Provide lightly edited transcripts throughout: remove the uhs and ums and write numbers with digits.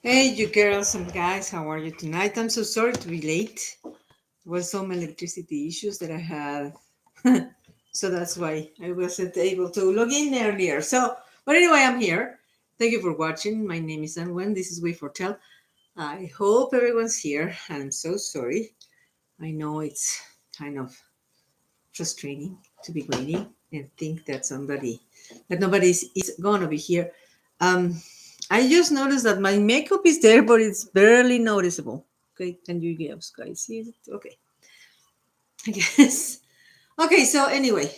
Hey, you girls and guys, how are you tonight? I'm so sorry to be late. There was some electricity issues that I had, so that's why I wasn't able to log in earlier. But anyway, I'm here. Thank you for watching. My name is Anwen. This is Wait for Tell. I hope everyone's here. I'm so sorry. I know it's kind of frustrating to be waiting and think that nobody is gonna be here. Um, I just noticed that my makeup is there, but it's barely noticeable. Okay, can you guys see it? Okay, I guess. Okay, so anyway,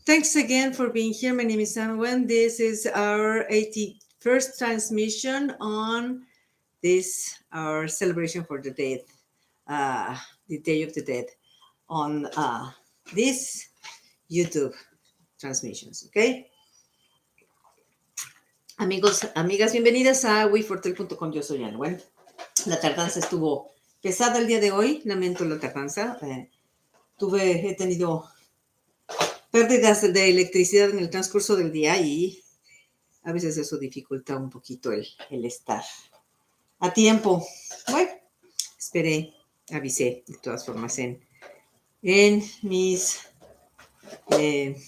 thanks again for being here. My name is Anwen. This is our 81st transmission on this, our celebration for uh, the Day of the Dead, on this YouTube transmissions. Okay, amigos, amigas, bienvenidas a wefortel.com. Yo soy Anwen. La tardanza estuvo pesada el día de hoy, lamento la tardanza. He tenido pérdidas de electricidad en el transcurso del día y a veces eso dificulta un poquito el estar a tiempo. Bueno, esperé, avisé de todas formas en mis eh,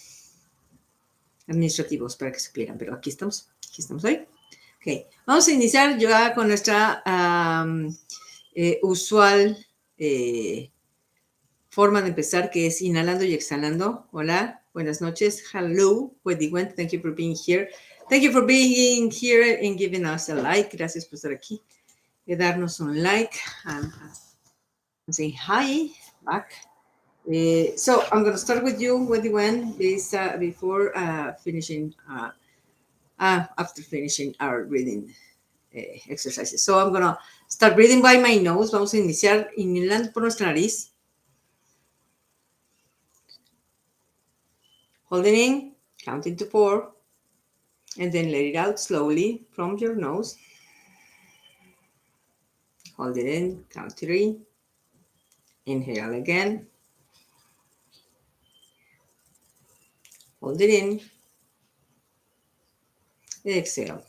administrativos para que supieran, pero aquí estamos hoy. Ok, vamos a iniciar ya con nuestra usual forma de empezar, que es inhalando y exhalando. Hola, buenas noches. Hello, Wendy. Thank you for being here. Thank you for being here and giving us a like. Gracias por estar aquí. Darnos un like and say hi back. So I'm going to start with you, Wendy, is before finishing, after finishing our reading exercises. So I'm going to start breathing by my nose. Vamos a iniciar inhalando por nuestra nariz. Holding in, counting to 4, and then let it out slowly from your nose. Hold it in, count 3. Inhale again. Hold it in. Exhale.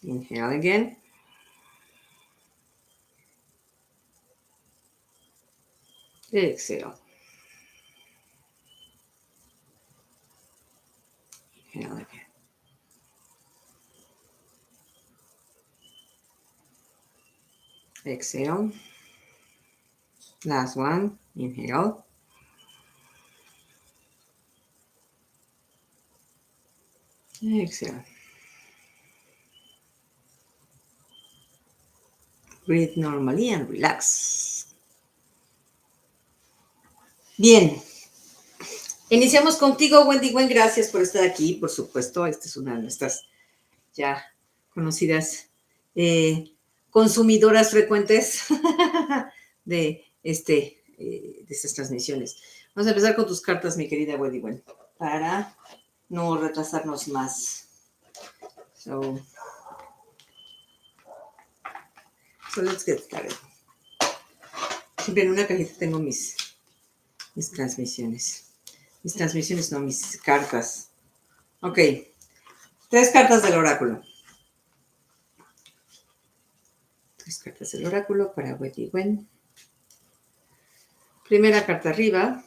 Inhale again. Exhale. Inhale again. Exhale. Last one. Inhale. Exhale. Breathe normally and relax. Bien. Iniciamos contigo, Wendy. Gracias por estar aquí, por supuesto. Esta es una de nuestras ya conocidas consumidoras frecuentes de estas transmisiones. Vamos a empezar con tus cartas, mi querida Wendy, para no retrasarnos más. So let's get started. Siempre en una cajita tengo mis transmisiones. Mis transmisiones, no, mis cartas. Ok. 3 cartas del oráculo. 3 cartas del oráculo para Wendy. Primera carta arriba.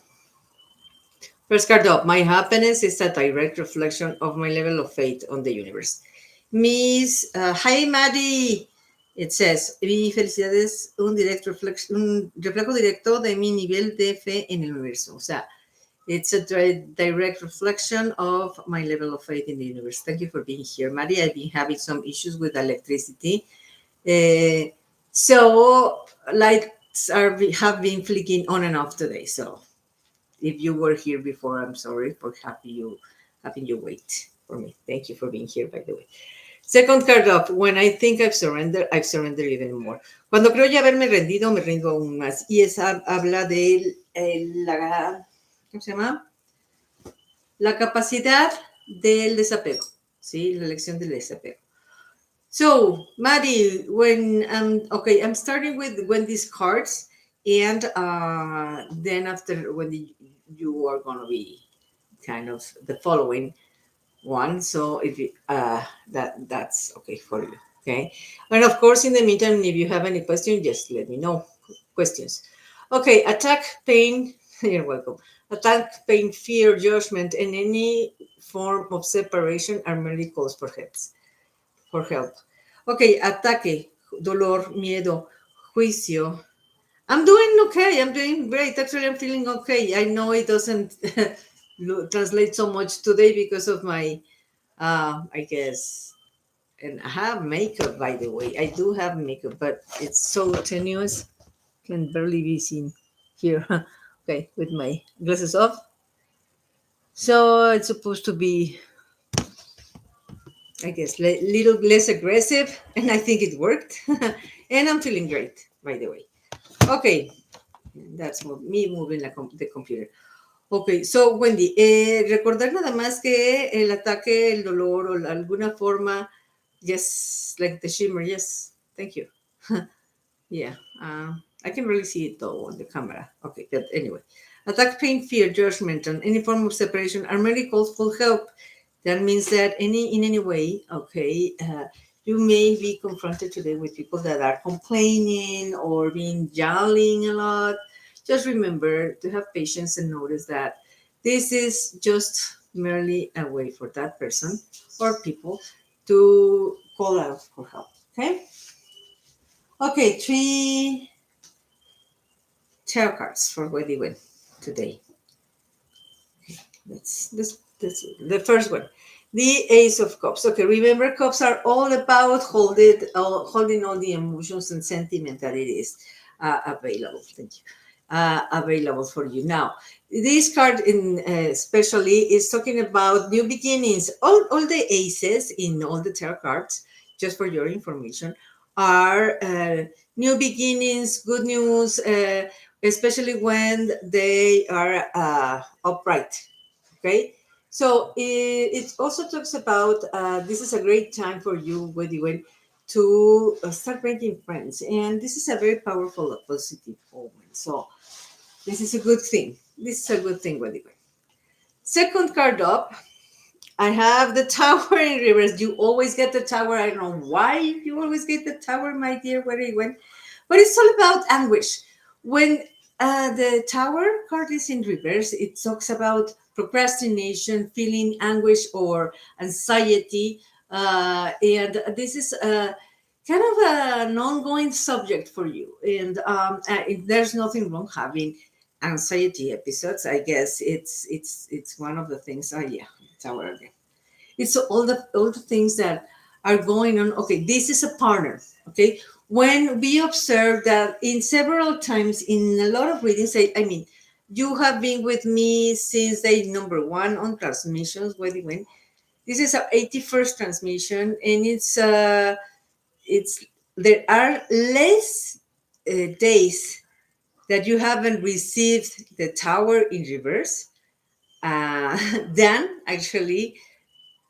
First card up. My happiness is a direct reflection of my level of faith on the universe. Miss, hi Maddie. It says, mi felicidad es un reflejo directo de mi nivel de fe en el universo. O sea, it's a direct reflection of my level of faith in the universe. Thank you for being here, Maddie. I've been having some issues with electricity. So lights have been flicking on and off today. So if you were here before, I'm sorry for having you wait for me. Thank you for being here, by the way. Second card up. When I think I've surrendered even more. Cuando creo ya haberme rendido, me rindo aún más. Y esa habla de ¿cómo se llama? La capacidad del desapego, ¿sí? La elección del desapego. So, Maddie, I'm starting with these cards, and then after you are going to be kind of the following. one. So if you, that's okay for you. Okay, and of course, in the meantime, if you have any questions, just let me know. Questions. Okay, attack, pain. You're welcome. Attack, pain, fear, judgment, and any form of separation are merely calls for help. For help. Okay, ataque, dolor, miedo, juicio. I'm doing okay. I'm doing great. Actually, I'm feeling okay. I know it doesn't translate so much today because of my, I guess, and I have makeup, by the way. I do have makeup, but it's so tenuous, can barely be seen here. Okay, with my glasses off. So it's supposed to be, I guess, little less aggressive, and I think it worked. And I'm feeling great, by the way. Okay, that's me moving the computer. Ok, so Wendy, recordar nada más que el ataque, el dolor o alguna forma, yes, like the shimmer, yes, thank you. Yeah, I can really see it though on the camera. Okay, but anyway, attack, pain, fear, judgment, and any form of separation are merely calls for help. That means that in any way, okay, you may be confronted today with people that are complaining or being yelling a lot. Just remember to have patience and notice that this is just merely a way for that person or people to call out for help. Okay. Okay, three tarot cards for what they win today. That's the first one. The Ace of Cups. Okay, remember, cups are all about holding all the emotions and sentiment that it is available. Thank you. Available for you now. This card, in especially, is talking about new beginnings. All the aces in all the tarot cards, just for your information, are new beginnings, good news, especially when they are upright. Okay, so it also talks about this is a great time for you, Weddy, to start making friends, and this is a very powerful, positive omen. So this is a good thing. This is a good thing, Weddy. Second card up, I have the tower in reverse. You always get the tower. I don't know why you always get the tower, my dear, Weddy, but it's all about anguish. When the tower card is in reverse, it talks about procrastination, feeling anguish or anxiety. And this is kind of an ongoing subject for you. And there's nothing wrong having anxiety episodes. I guess it's one of the things. Oh, yeah, tower again. It's all the things that are going on. Okay, this is a partner. Okay, when we observe that in several times in a lot of readings, I mean, you have been with me since day number one on transmissions. When this is our 81st transmission, and it's there are less days that you haven't received the tower in reverse than actually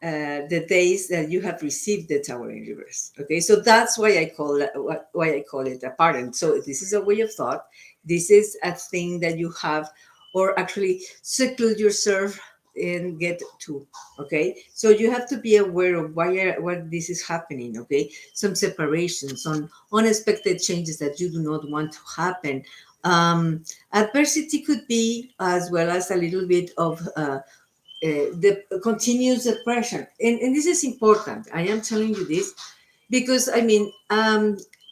the days that you have received the tower in reverse. Okay, so that's why I call it a pattern. So this is a way of thought. This is a thing that you have, or actually seclude yourself and get to. Okay, so you have to be aware of why this is happening. Okay, some separations, some unexpected changes that you do not want to happen. Adversity could be as well as a little bit of the continuous depression, and this is important. I am telling you this because I mean,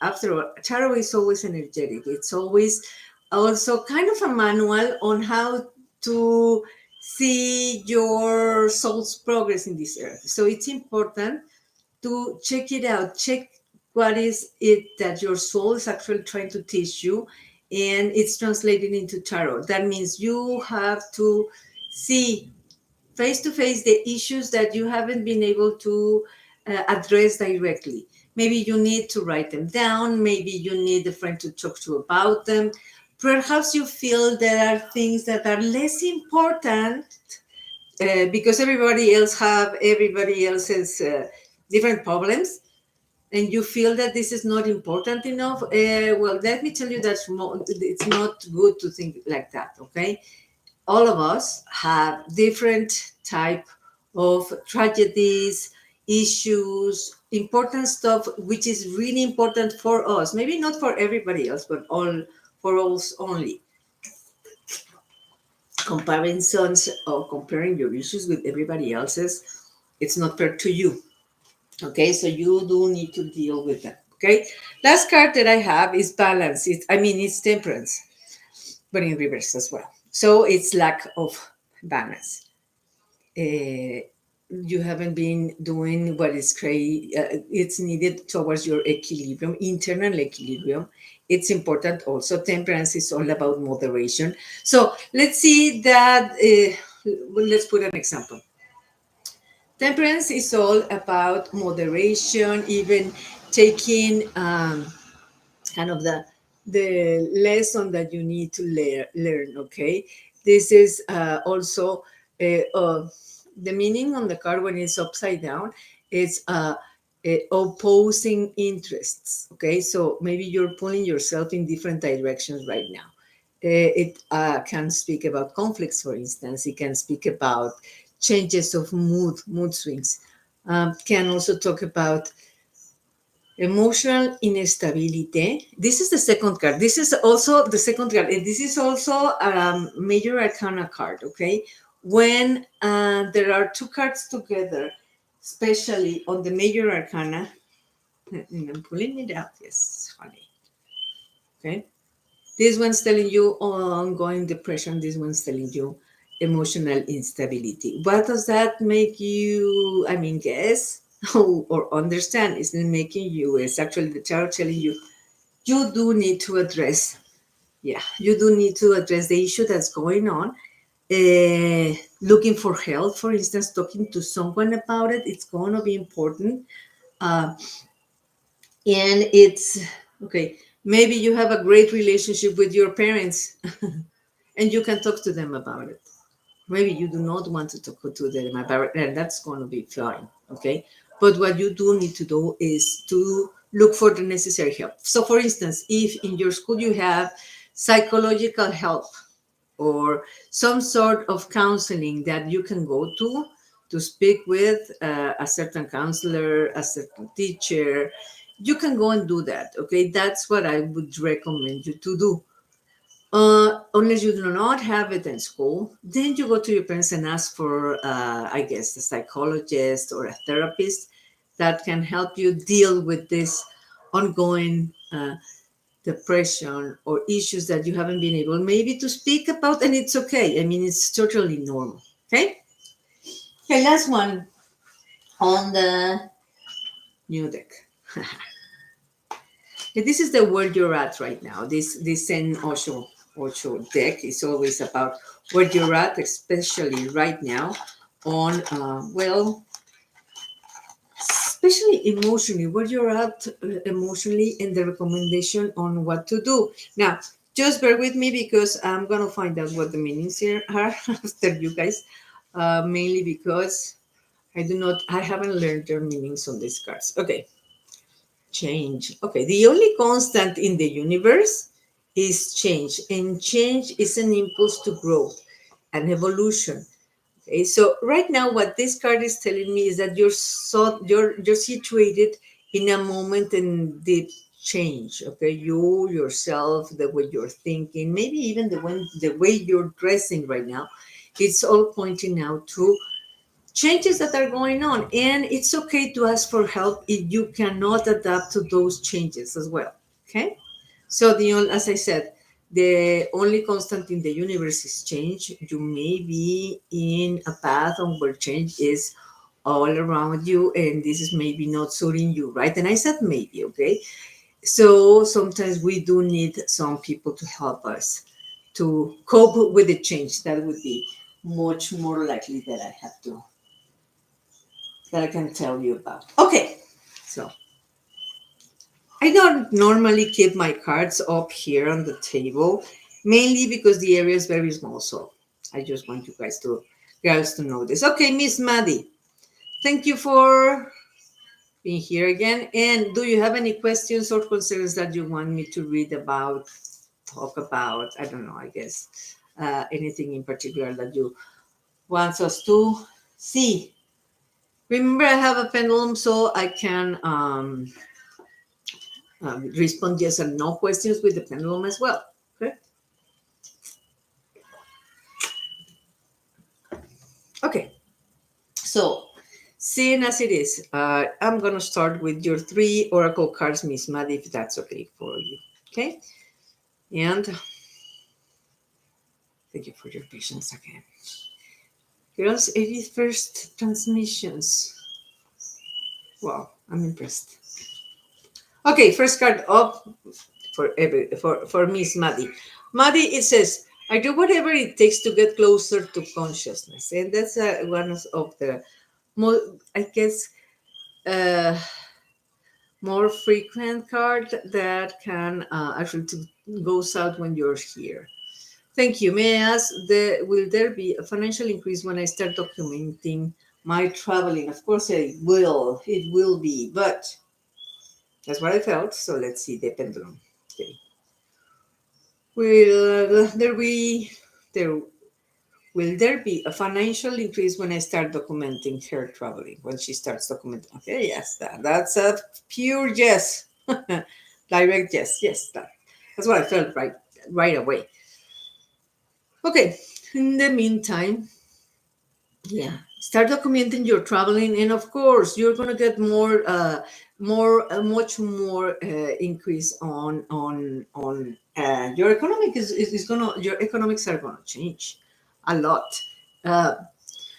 after all, tarot is always energetic. It's always also kind of a manual on how to see your soul's progress in this earth. So it's important to check it out. Check what is it that your soul is actually trying to teach you, and it's translated into tarot. That means you have to see face to face the issues that you haven't been able to address directly. Maybe you need to write them down. Maybe you need a friend to talk to about them. Perhaps you feel there are things that are less important because everybody else's different problems, and you feel that this is not important enough. Well, let me tell you that it's not good to think like that. Okay, all of us have different type of tragedies, issues, important stuff, which is really important for us. Maybe not for everybody else, but all for us only. Comparisons or comparing your issues with everybody else's, it's not fair to you. Okay, so you do need to deal with that. Okay, last card that I have is balance. It's temperance, but in reverse as well. So it's lack of balance. uh, you haven't been doing what is it's needed towards your equilibrium, internal equilibrium. It's important also. Temperance is all about moderation. So let's see that. Well, let's put an example. Temperance is all about moderation, even taking kind of the lesson that you need to learn. Okay, this is also the meaning on the card when it's upside down. It's opposing interests. Okay, so maybe you're pulling yourself in different directions right now. It can speak about conflicts, for instance. It can speak about changes of mood swings. Can also talk about emotional instability. This is the second card. This is also the second card. And this is also a major arcana card, okay? When there are two cards together, especially on the major arcana, and I'm pulling it out, yes, honey. Okay. This one's telling you ongoing depression. This one's telling you emotional instability. What does that make you? Guess or understand? Is it making you? It's actually the tarot telling you you do need to address. Yeah, you do need to address the issue that's going on. Looking for help, for instance, talking to someone about it. It's going to be important. Uh, and it's okay. Maybe you have a great relationship with your parents and you can talk to them about it. Maybe you do not want to talk to them about it, and that's going to be fine. Okay. But what you do need to do is to look for the necessary help. So, for instance, if in your school you have psychological help or some sort of counseling that you can go to speak with a certain counselor, a certain teacher, you can go and do that. Okay. That's what I would recommend you to do. Unless you do not have it in school, then you go to your parents and ask for, I guess, a psychologist or a therapist that can help you deal with this ongoing depression or issues that you haven't been able maybe to speak about. And it's okay. It's totally normal. Okay. Okay. Last one on the new deck. This is the where you're at right now. This Zen Osho deck is always about where you're at, especially right now, on especially emotionally, where you're at emotionally, and the recommendation on what to do. Now, just bear with me because I'm gonna find out what the meanings here are after you guys, mainly because I haven't learned their meanings on these cards. Okay. Change. Okay, the only constant in the universe is change, and change is an impulse to growth and evolution. Okay, so right now, what this card is telling me is that you're situated in a moment in deep change. Okay, you yourself, the way you're thinking, maybe even the way you're dressing right now, it's all pointing out to changes that are going on, and it's okay to ask for help if you cannot adapt to those changes as well. Okay, so as I said, the only constant in the universe is change. You may be in a path on where change is all around you, and this is maybe not suiting you, right? And I said maybe. Okay, so sometimes we do need some people to help us to cope with the change. That would be much more likely that I can tell you about. Okay, so I don't normally keep my cards up here on the table, mainly because the area is very small. So I just want you girls to know this. Okay, Miss Maddie, thank you for being here again. And do you have any questions or concerns that you want me to read about, talk about? I don't know. I guess anything in particular that you want us to see. Remember, I have a pendulum, so I can respond yes or no questions with the pendulum as well. Okay. Okay. So, seeing as it is, I'm gonna start with your three oracle cards, Miss Maddie, if that's okay for you. Okay. And thank you for your patience again. Girls, 81st transmissions. Wow, I'm impressed. Okay, first card up for Miss Maddie. Maddie, it says, I do whatever it takes to get closer to consciousness, and that's one of the more, I guess, uh, more frequent card that can actually goes out when you're here. Thank you. May I ask, will there be a financial increase when I start documenting my traveling? Of course, I will. It will be, but that's what I felt. So let's see the pendulum. Okay. Will there will there be a financial increase when I start documenting her traveling? When she starts documenting? Okay, yes, that's a pure yes, direct yes, yes. That's what I felt right away. Okay. In the meantime, yeah, start documenting your traveling, and of course, you're gonna get much more increase on your economic is gonna your economics are gonna change a lot. Uh,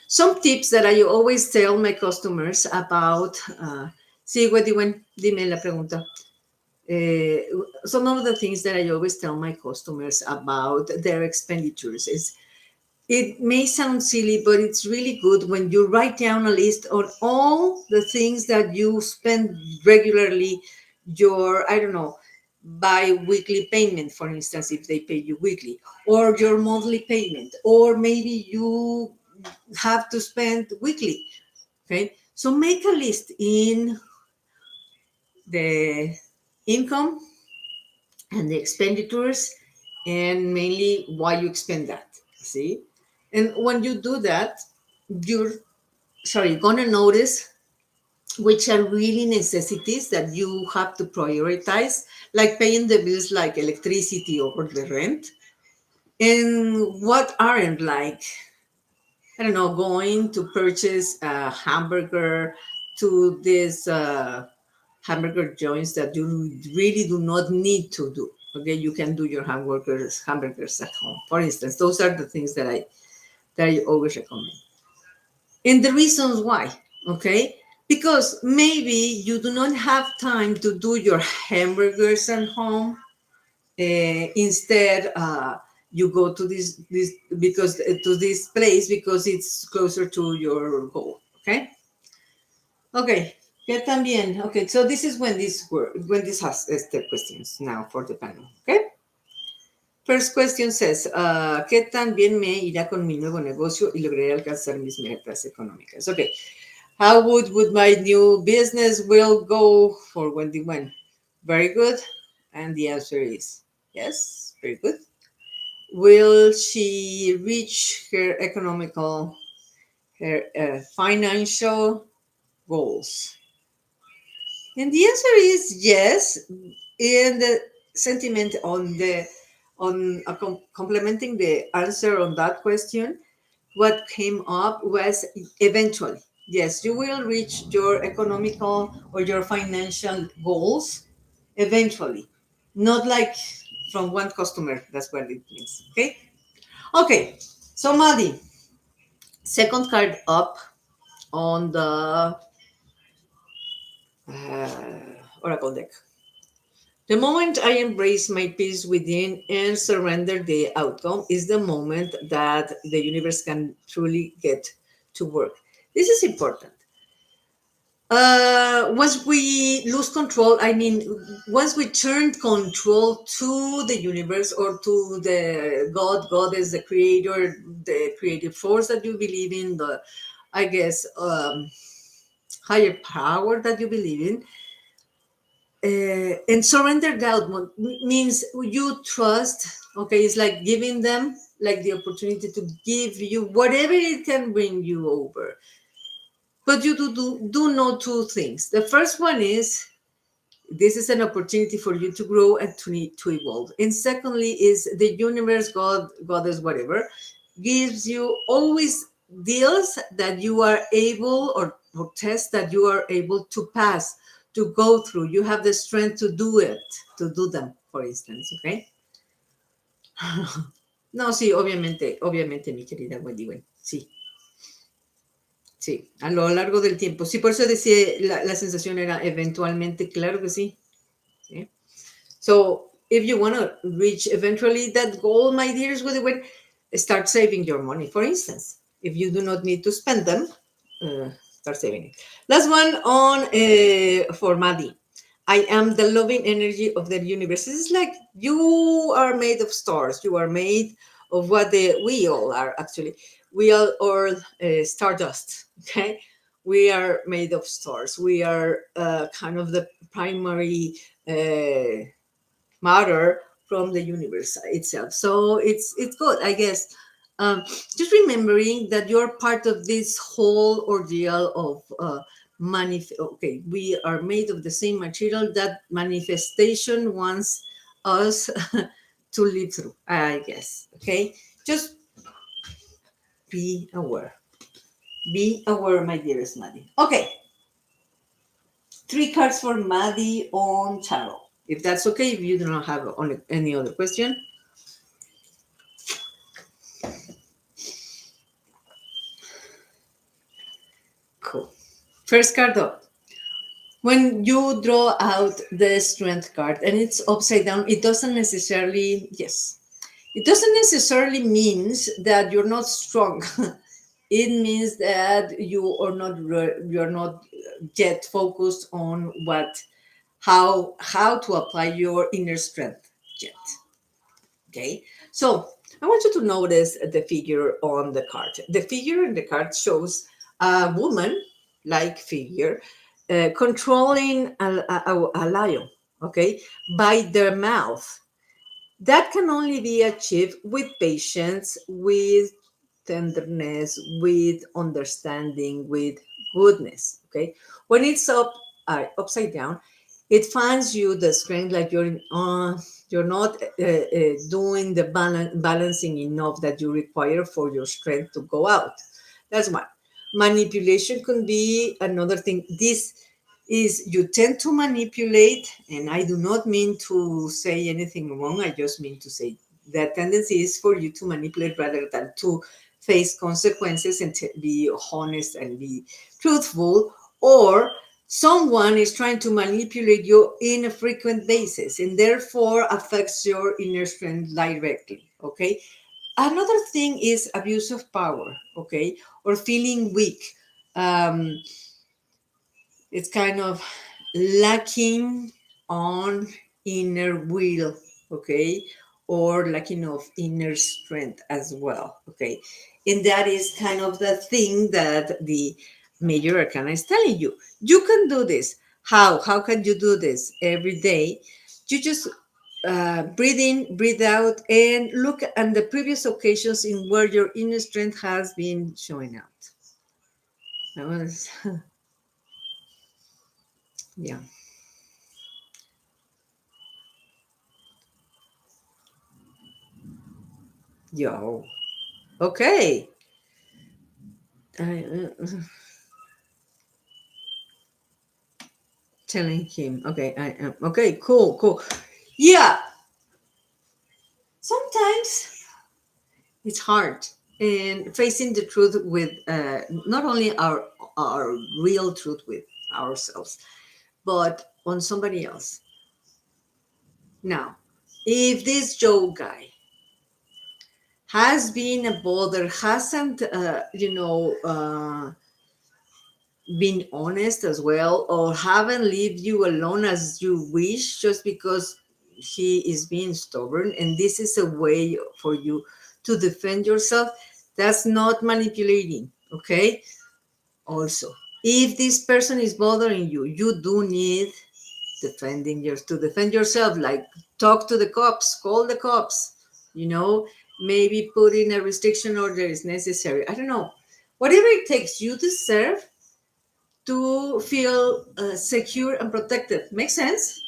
some tips that I always tell my customers about. Sí, Wendy, dime la pregunta. Some of the things that I always tell my customers about their expenditures is it may sound silly, but it's really good when you write down a list on all the things that you spend regularly, your, I don't know, bi-weekly payment, for instance, if they pay you weekly, or your monthly payment, or maybe you have to spend weekly. Okay. So make a list in the income and the expenditures and mainly why you expend that. See? And when you do that, you're gonna notice which are really necessities that you have to prioritize, like paying the bills like electricity or the rent, and what aren't, like, I don't know, going to purchase a hamburger to this hamburger joints that you really do not need to do. Okay, you can do your hamburgers at home. For instance, those are the things that I always recommend. And the reasons why, okay? Because maybe you do not have time to do your hamburgers at home. Instead, you go to this because to this place because it's closer to your goal. Okay. Okay. ¿Qué también? Okay. So this is when this has the questions now for the panel. Okay. First question says, ¿qué tan bien me irá con mi nuevo negocio y lograré alcanzar mis metas económicas? Okay. How would my new business will go for Wendy when? Very good. And the answer is yes, very good. Will she reach her financial goals? And the answer is yes. And the sentiment on complementing the answer on that question, what came up was eventually. Yes, you will reach your economical or your financial goals eventually. Not like from one customer. That's what it means. Okay. Okay. So, Maddie, second card up on the Oracle deck. The moment I embrace my peace within and surrender the outcome is the moment that the universe can truly get to work. This is important. Once we lose control, I mean, once we turn control to the universe or to the God is the creator, the creative force that you believe in, the, I guess, higher power that you believe in, and surrender doubt means you trust. Okay, it's like giving them like the opportunity to give you whatever it can bring you over, But you do know two things. The first one is this is an opportunity for you to grow and to need to evolve. And secondly is the universe, God, goddess, whatever, gives you always deals that you are able or tests that you are able to pass, to go through. You have the strength to do it, to do them, for instance, okay? No, sí, obviamente, mi querida Wendy, sí, sí, a lo largo del tiempo. Sí, por eso decía, la sensación era eventualmente, claro que sí, ¿sí? So if you want to reach eventually that goal, my dears, start saving your money. For instance, if you do not need to spend them, start saving it. Last one on for Maddie. I am the loving energy of the universe. It's like you are made of stars. You are made of what we all are actually. We all are stardust. Okay, we are made of stars. We are kind of the primary matter from the universe itself. So it's good, I guess. Just remembering that you're part of this whole ordeal of okay, we are made of the same material that manifestation wants us to live through, I guess. Okay, just be aware. Be aware, my dearest Maddie. Okay, three cards for Maddie on tarot. If that's okay, if you do not have any other question. Cool. First card up. When you draw out the strength card and it's upside down, it doesn't necessarily, yes, it doesn't necessarily means that you're not strong. It means that you're not yet focused on how to apply your inner strength yet. Okay, so I want you to notice the figure on the card. The figure in the card shows a woman like figure controlling a lion, okay, by their mouth. That can only be achieved with patience, with tenderness, with understanding, with goodness. Okay, when it's upside down, it finds you the strength like you're not doing the balancing enough that you require for your strength to go out. That's one. Manipulation can be another thing. This is you tend to manipulate, and I do not mean to say anything wrong. I just mean to say the tendency is for you to manipulate rather than to face consequences and to be honest and be truthful, or someone is trying to manipulate you in a frequent basis and therefore affects your inner strength directly. Okay, another thing is abuse of power, okay, or feeling weak. um, it's kind of lacking on inner will, okay, or lacking of inner strength as well, okay. And that is kind of the thing that the major arcana is telling you. You can do this. How can you do this every day? You just breathe in, breathe out, and look at the previous occasions in where your inner strength has been showing out. That was, yeah. Yo. Okay. Telling him. Okay, I am. Okay, cool. Yeah, sometimes it's hard and facing the truth with not only our real truth with ourselves, but on somebody else. Now, if this Joe guy has been a bother, hasn't being honest as well, or haven't leave you alone as you wish just because he is being stubborn and this is a way for you to defend yourself, that's not manipulating. Okay, also, if this person is bothering you, you do need to defend yourself, like talk to the cops, call the cops, maybe put in a restriction order is necessary. I don't know, whatever it takes. You deserve to feel secure and protected. Makes sense?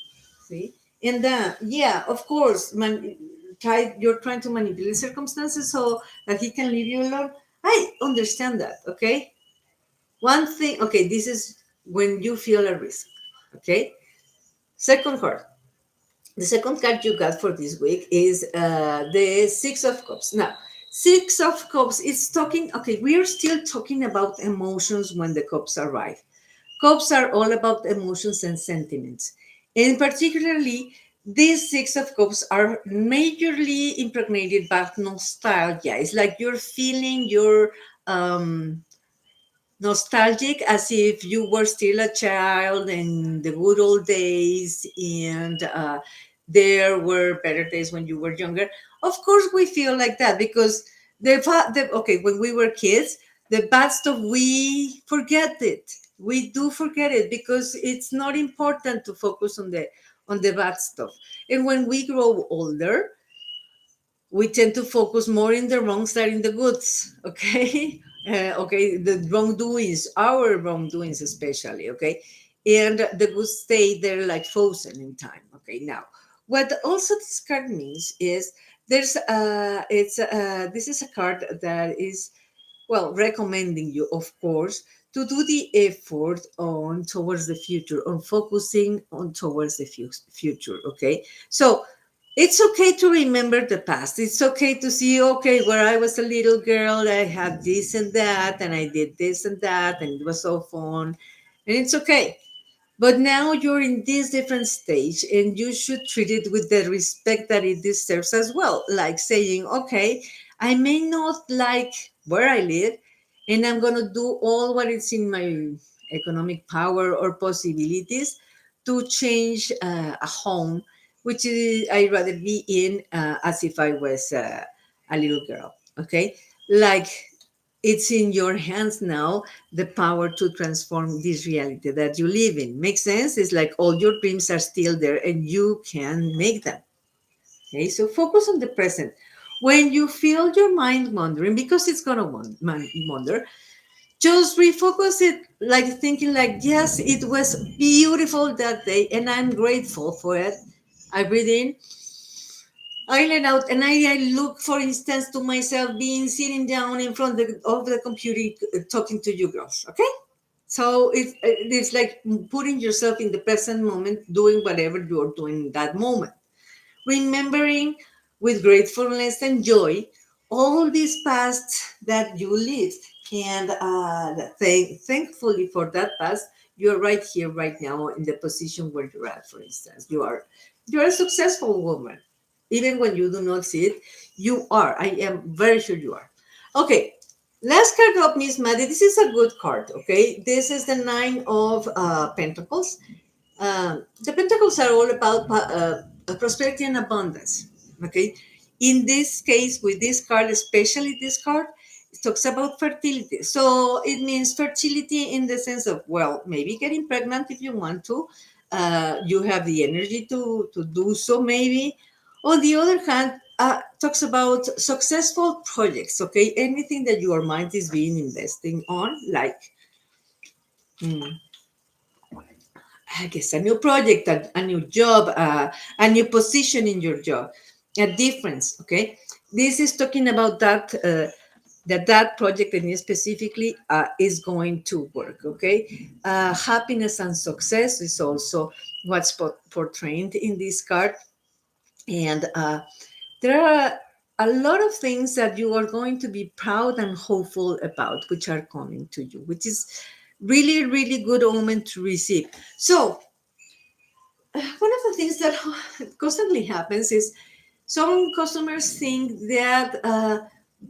See? And yeah, of course, you're trying to manipulate circumstances so that he can leave you alone. I understand that, okay? One thing, okay, this is when you feel a risk, okay? Second card. The second card you got for this week is the Six of Cups. Now, Six of Cups is talking, okay, we are still talking about emotions when the cups arrive. Cups are all about emotions and sentiments. And particularly, these Six of Cups are majorly impregnated by nostalgia. It's like you're feeling your nostalgic as if you were still a child in the good old days and there were better days when you were younger. Of course we feel like that because okay, when we were kids, the bad stuff, we forget it. We do forget it because it's not important to focus on the bad stuff. And when we grow older, we tend to focus more in the wrongs than in the goods. Okay. Okay, the wrongdoings, our wrongdoings especially. Okay, and the goods stay there like frozen in time. Okay, now what also this card means is there's it's this is a card that is, well, recommending you, of course, to do the effort on towards the future, on focusing on towards the future. Okay, so it's okay to remember the past. It's okay to see, okay, where I was a little girl, I had this and that, and I did this and that, and it was so fun, and it's okay. But now you're in this different stage, and you should treat it with the respect that it deserves as well. Like saying, okay, I may not like where I live, and I'm going to do all what is in my economic power or possibilities to change a home, which is, I'd rather be in as if I was a little girl. Okay. Like, it's in your hands now, the power to transform this reality that you live in. Makes sense? It's like all your dreams are still there and you can make them. Okay, so focus on the present. When you feel your mind wandering, because it's gonna wander, just refocus it, like thinking like, yes, it was beautiful that day and I'm grateful for it. I breathe in, I let out, and I look, for instance, to myself being sitting down in front of the computer talking to you girls. Okay, so it's like putting yourself in the present moment, doing whatever you're doing in that moment, remembering with gratefulness and joy all these past that you lived, and thankfully for that past, you're right here, right now, in the position where you're at. For instance, you're a successful woman, even when you do not see it. You are. I am very sure you are. Okay. Last card of Miss Maddie. This is a good card. Okay, this is the Nine of Pentacles. The pentacles are all about prosperity and abundance. Okay, in this case, with this card, especially this card, it talks about fertility. So it means fertility in the sense of, well, maybe getting pregnant if you want to. You have the energy to do so, maybe. On the other hand, talks about successful projects. Okay, anything that your mind is being investing on, like. hmm, I guess a new project, a new job, a new position in your job, a difference. Okay, this is talking about that that project and specifically is going to work. Okay, happiness and success is also what's portrayed in this card, and there are a lot of things that you are going to be proud and hopeful about, which are coming to you, which is really, really good omen to receive. So one of the things that constantly happens is some customers think that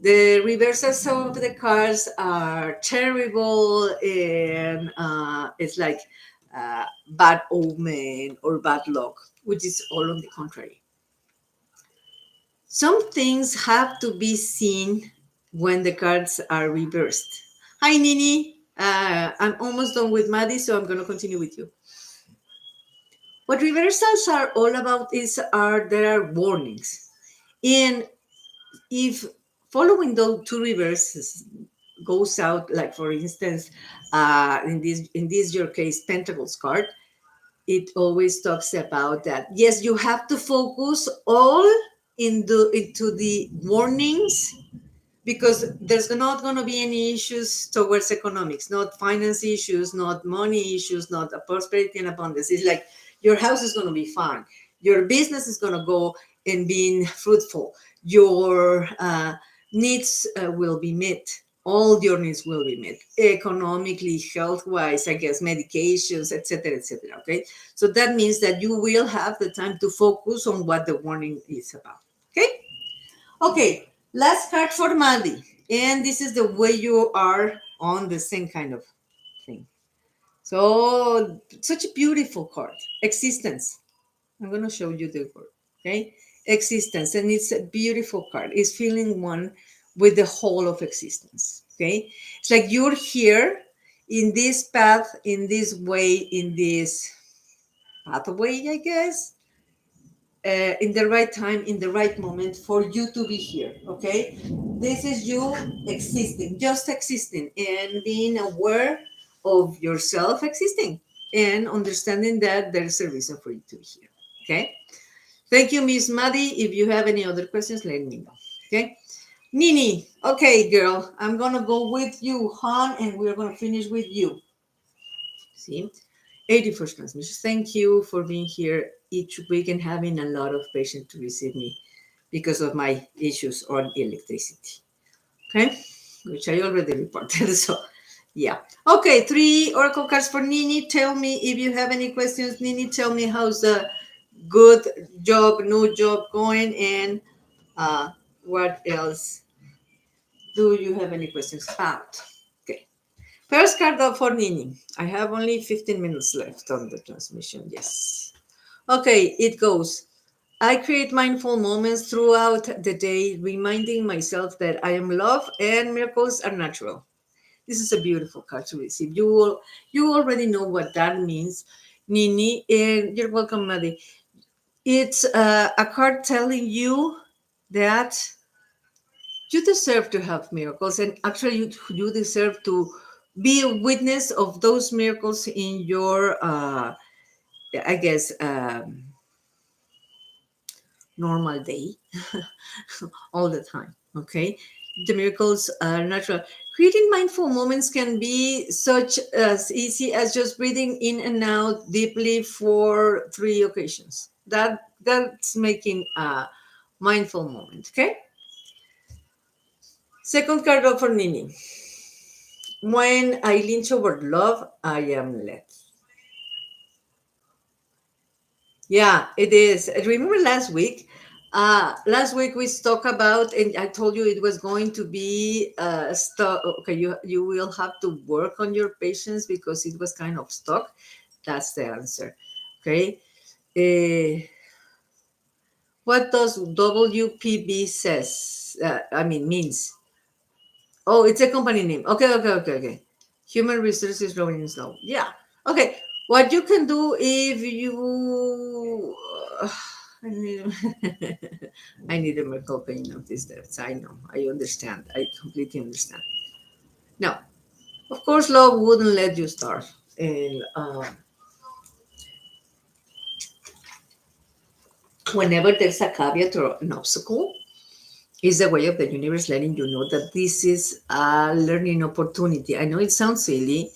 the reversals of the cars are terrible and it's like bad omen or bad luck, which is all on the contrary. Some things have to be seen when the cards are reversed. Hi, Nini. I'm almost done with Maddie, so I'm going to continue with you. What reversals are all about is there are warnings, and if following those two reverses goes out, like for instance, in this your case, Pentacles card, it always talks about that. Yes, you have to focus all into the warnings, because there's not going to be any issues towards economics, not finance issues, not money issues, not a prosperity and abundance. It's like your house is going to be fine, your business is going to go and being fruitful, your needs will be met, all your needs will be met economically, health wise, I guess, medications, etc., etc. Okay, so that means that you will have the time to focus on what the warning is about. Okay. Okay, last card for Maddie. And this is the way you are on the same kind of thing. So, such a beautiful card. Existence. I'm going to show you the word. Okay? Existence. And it's a beautiful card. It's feeling one with the whole of existence. Okay? It's like you're here in this path, in this way, in this pathway, I guess, in the right time, in the right moment for you to be here. Okay, this is you existing, just existing, and being aware of yourself existing, and understanding that there's a reason for you to be here. Okay, thank you, Miss Maddie. If you have any other questions, let me know. Okay, Nini. Okay, girl, I'm gonna go with you, Han, and we're gonna finish with you. See, 81st transmission. Thank you for being here each week and having a lot of patience to receive me because of my issues on electricity. Okay, which I already reported. So, yeah. Okay, 3 oracle cards for Nini. Tell me if you have any questions. Nini, tell me how's the good job, new job going, and what else do you have any questions about? Okay. First card up for Nini. I have only 15 minutes left on the transmission. Yes. Okay, it goes. I create mindful moments throughout the day, reminding myself that I am loved and miracles are natural. This is a beautiful card to receive. You already know what that means, Nini, and you're welcome, Maddie. It's a card telling you that you deserve to have miracles, and actually you deserve to be a witness of those miracles in your I guess normal day. All the time. Okay, the miracles are natural. Creating mindful moments can be such as easy as just breathing in and out deeply for 3 occasions. That's making a mindful moment. Okay, second card for Nini. When I lean toward love, I am led. Yeah, it is. Remember last week? Last week we talked about, and I told you it was going to be stuck. Okay, you will have to work on your patience because it was kind of stuck. That's the answer. Okay. Uh, what does WPB says? I mean means. Oh, it's a company name. Okay, okay, okay, okay. Human resources growing slow. Yeah. Okay. What you can do if you I need I need a miracle paying of these debts. I know. I understand. I completely understand. Now, of course, love wouldn't let you starve. And whenever there's a caveat or an obstacle, is the way of the universe letting you know that this is a learning opportunity. I know it sounds silly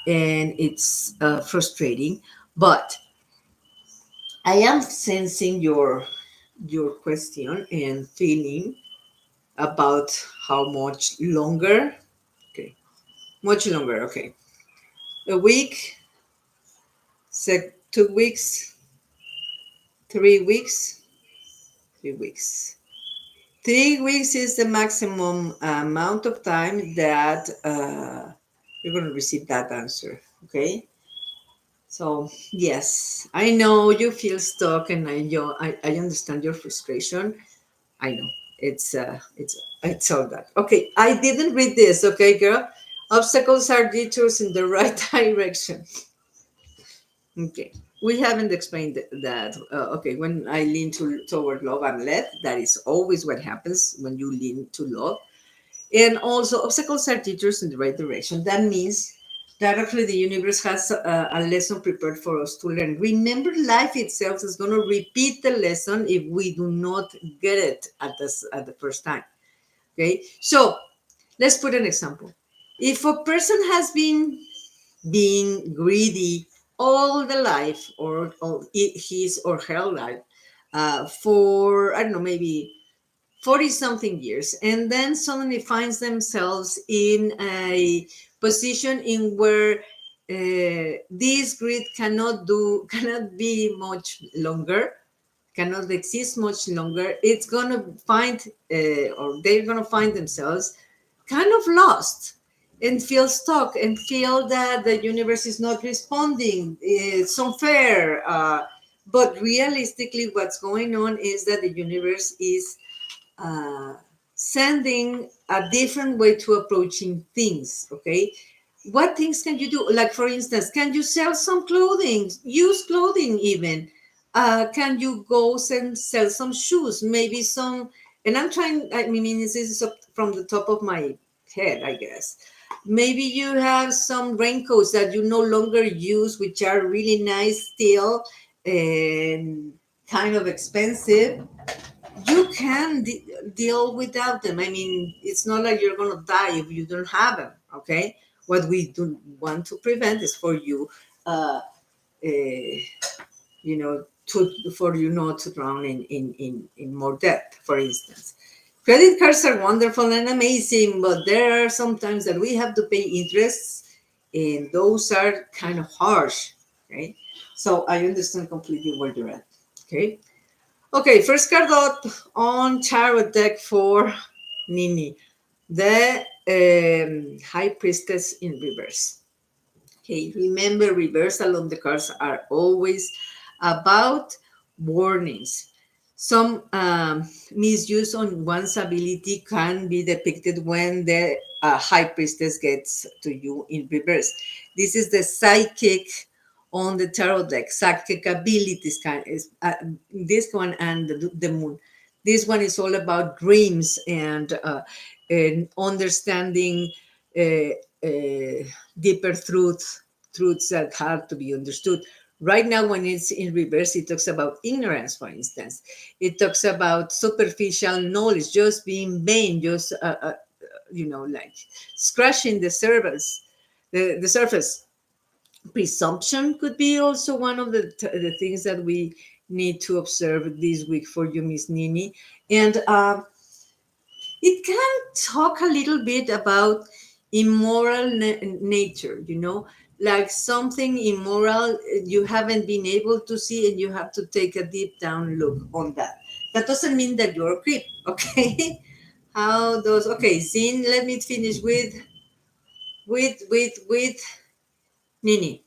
and it's frustrating, but I am sensing your question and feeling about how much longer. Okay, much longer. Okay, a week, 2 weeks, 3 weeks, 3 weeks. 3 weeks is the maximum amount of time that you're going to receive that answer. Okay. So yes, I know you feel stuck, and I understand your frustration. I know it's all that. Okay, I didn't read this. Okay, girl, obstacles are detours in the right direction. Okay, we haven't explained that. Okay, when I lean toward love, I'm led. That is always what happens when you lean to love. And also, obstacles are teachers in the right direction. That means that actually the universe has a lesson prepared for us to learn. Remember, life itself is going to repeat the lesson if we do not get it at the first time. Okay, so let's put an example. If a person has been being greedy all the life, or all his or her life, for I don't know, maybe 40 something years, and then suddenly finds themselves in a position in where this greed cannot be much longer, cannot exist much longer. It's gonna find or they're gonna find themselves kind of lost and feel stuck and feel that the universe is not responding, it's unfair, but realistically what's going on is that the universe is uh, sending a different way to approaching things. Okay, what things can you do? Like, for instance, can you sell some clothing, use clothing even? Can you go and sell some shoes, maybe some? And I'm trying, I mean, this is up from the top of my head, I guess. Maybe you have some raincoats that you no longer use, which are really nice still and kind of expensive. You can deal without them. I mean, it's not like you're going to die if you don't have them. Okay. What we do want to prevent is for you, for you not to drown in more debt, for instance. Credit cards are wonderful and amazing, but there are some times that we have to pay interests, and those are kind of harsh. Okay. So I understand completely where you're at. Okay. Okay, first card up on tarot deck for Nini, the High Priestess in reverse. Okay, remember, reversal on the cards are always about warnings. Some misuse on one's ability can be depicted when the high priestess gets to you in reverse. This is the psychic on the tarot deck. Psychic abilities kind is this one, and the moon. This one is all about dreams and understanding uh, uh, deeper truths that have to be understood. Right now, when it's in reverse, it talks about ignorance, for instance. It talks about superficial knowledge, just being vain, just like scratching the surface. Presumption could be also one of the things that we need to observe this week for you, Miss Nini. And it can talk a little bit about immoral nature, like something immoral you haven't been able to see, and you have to take a deep down look on that. That doesn't mean that you're a creep. Okay. How does Okay, Zin, let me finish with Nini.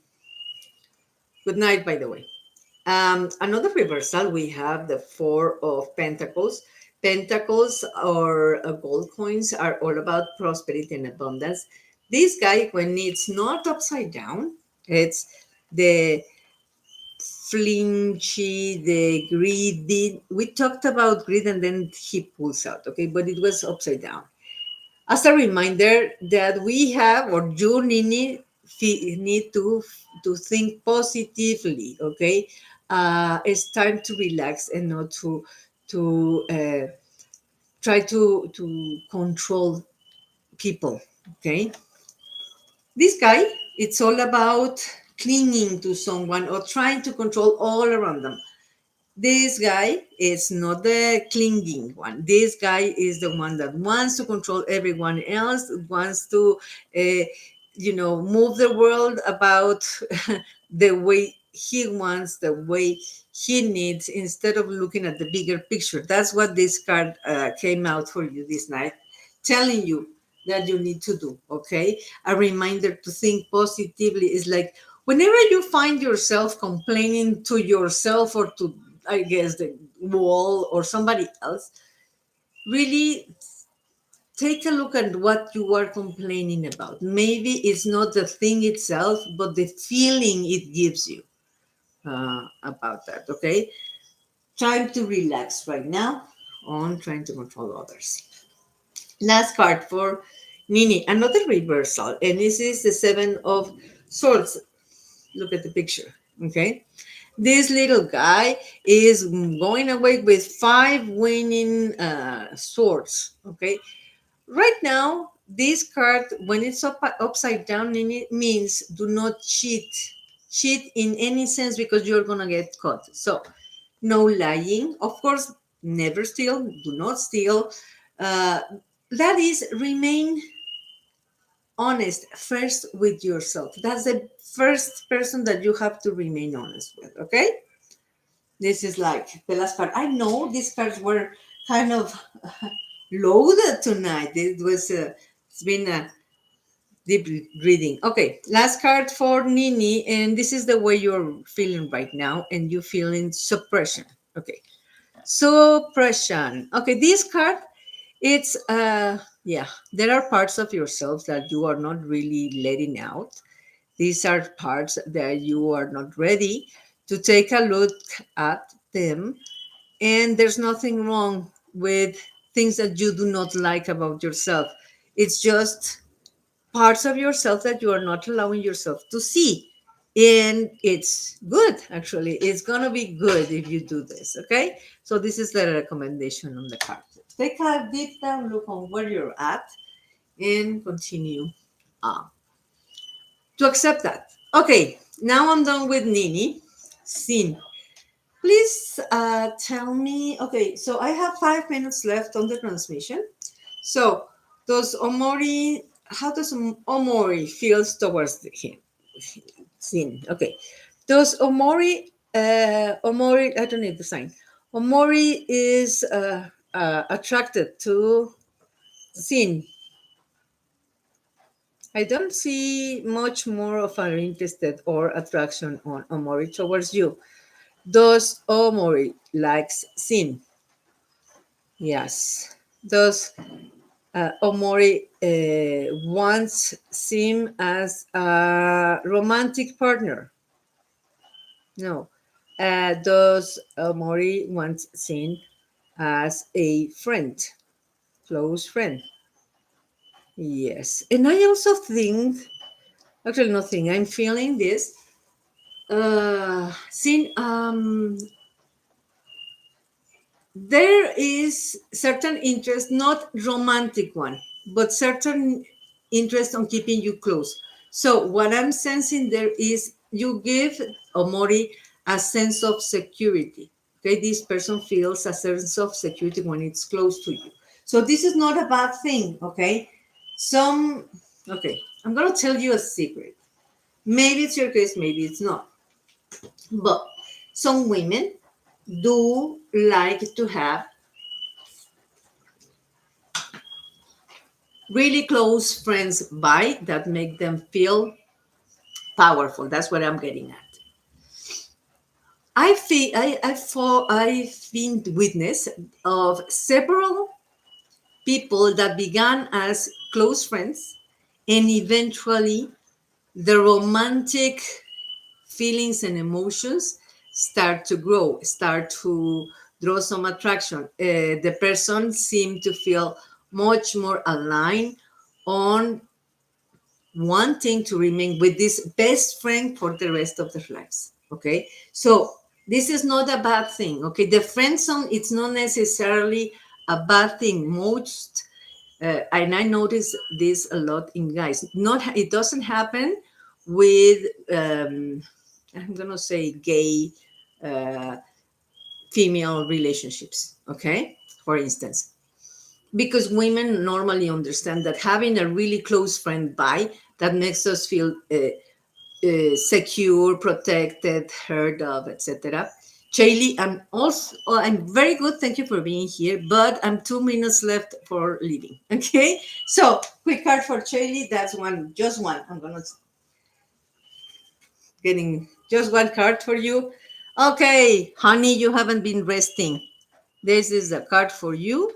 Good night, by the way. Another reversal, we have the Four of Pentacles. Pentacles or gold coins are all about prosperity and abundance. This guy, when it's not upside down, it's the flinchy, the greedy. We talked about greed and then he pulls out, okay, but it was upside down. As a reminder that we have, or you need to think positively. Okay, it's time to relax and not to try to control people. Okay, this guy, it's all about clinging to someone or trying to control all around them. This guy is not the clinging one. This guy is the one that wants to control everyone else, wants to, move the world about the way he wants, the way he needs, instead of looking at the bigger picture. That's what this card came out for you this night, telling you that you need to do. Okay, a reminder to think positively is like whenever you find yourself complaining to yourself or to, I guess, the wall or somebody else, really take a look at what you are complaining about. Maybe it's not the thing itself, but the feeling it gives you about that. Okay, trying to relax right now on trying to control others. Last card for Nini, another reversal, and this is the Seven of Swords. Look at the picture, okay? This little guy is going away with five winning swords, okay? Right now, this card, when it's upside down, it means do not cheat in any sense because you're gonna get caught. So, no lying. Of course, never steal. Do not steal. Uh, that is, remain honest first with yourself. That's the first person that you have to remain honest with. Okay. This is like the last card. I know these cards were kind of loaded tonight. It's been a deep reading. Okay, last card for Nini, and this is the way you're feeling right now, and you're feeling suppression. Okay, suppression. Okay, this card, it's yeah, there are parts of yourself that you are not really letting out. These are parts that you are not ready to take a look at them, and there's nothing wrong with things that you do not like about yourself. It's just parts of yourself that you are not allowing yourself to see. And it's good, actually. It's going to be good if you do this, okay? So, this is the recommendation on the card. Take a deep down look on where you're at and continue on to accept that. Okay, now I'm done with Nini. Sin. Please tell me. Okay, so I have 5 minutes left on the transmission. So, does Omori, how does Omori feels towards him? Sin. Okay. Does Omori, I don't need the sign. Omori is attracted to Sin. I don't see much more of an interested or attraction on Omori towards you. Does Omori likes Sin? Yes. Does Omori wants Sim as a romantic partner? No. Does Omori wants Sim as a friend, close friend? Yes. And I also think, actually, nothing. I'm feeling this. Sin, there is certain interest, not romantic one, but certain interest on keeping you close. So what I'm sensing there is you give Omori a sense of security. Okay, this person feels a sense of security when it's close to you. So this is not a bad thing. Okay, some okay. I'm gonna tell you a secret. Maybe it's your case, maybe it's not. But some women do like to have really close friends by that make them feel powerful. That's what I'm getting at. I feel I've been witness of several people that began as close friends, and eventually the romantic feelings and emotions start to grow, start to draw some attraction. The person seemed to feel much more aligned on wanting to remain with this best friend for the rest of their lives. Okay, so this is not a bad thing. Okay, the friend zone, it's not necessarily a bad thing. Most and I notice this a lot in guys. Not it doesn't happen with I'm gonna say gay uh, female relationships. Okay, for instance, because women normally understand that having a really close friend by that makes us feel secure, protected, heard of, etc. Shaylee, I'm very good. Thank you for being here, but I'm 2 minutes left for leaving. Okay, so quick card for Shaylee. That's one, just one. I'm gonna getting just one card for you. Okay, honey, you haven't been resting. This is a card for you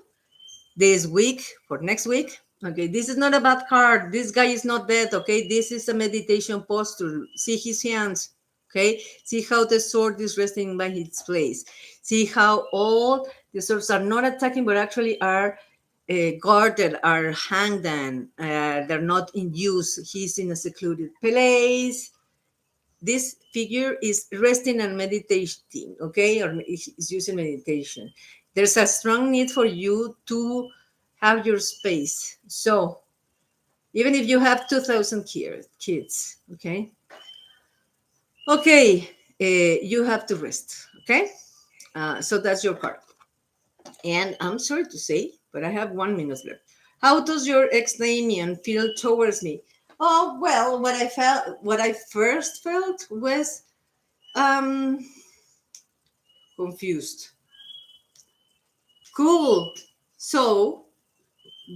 this week, for next week. Okay, this is not a bad card. This guy is not dead. Okay, this is a meditation posture. See his hands. Okay, see how the sword is resting by its place. See how all the swords are not attacking, but actually are guard that are hanged and they're not in use. He's in a secluded place. This figure is resting and meditating, okay, or is using meditation. There's a strong need for you to have your space. So even if you have 2,000 kids, okay, you have to rest, okay. So that's your card. And I'm sorry to say, but I have 1 minute left. How does your ex-Damien feel towards me? Oh well, what I first felt was um confused. Cool. So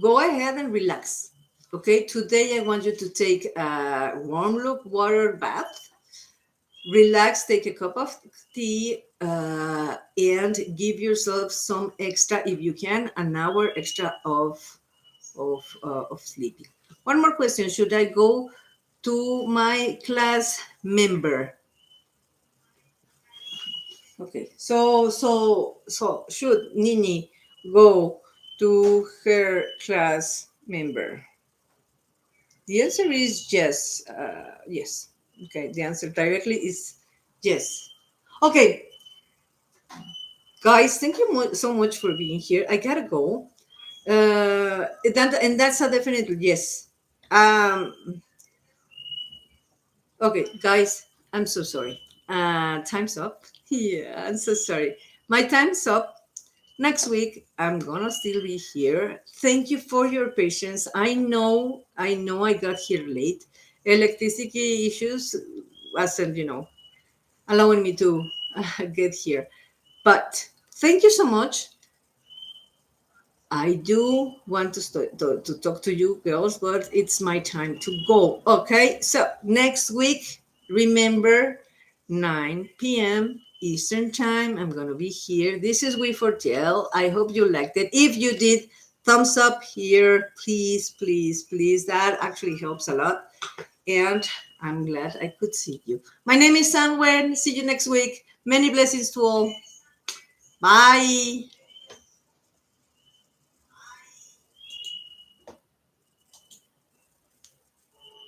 go ahead and relax. Okay, today I want you to take a warm water bath, relax, take a cup of tea, and give yourself some extra, if you can, an hour extra of sleeping. One more question: should I go to my class member? Okay, so should Nini go to her class member? The answer is yes. Yes. Okay, the answer directly is yes. Okay, guys, thank you so much for being here. I gotta go. And that's a definite yes. Okay, guys, I'm so sorry. Time's up. Yeah, I'm so sorry. My time's up. Next week, I'm gonna still be here. Thank you for your patience. I know I got here late. Electricity issues wasn't, allowing me to get here. But thank you so much. I do want to talk to you girls, but it's my time to go. Okay, so next week, remember 9 p.m. Eastern Time. I'm going to be here. This is We for Tell. I hope you liked it. If you did, thumbs up here, please, please, please. That actually helps a lot. And I'm glad I could see you. My name is Anwen. See you next week. Many blessings to all. Bye.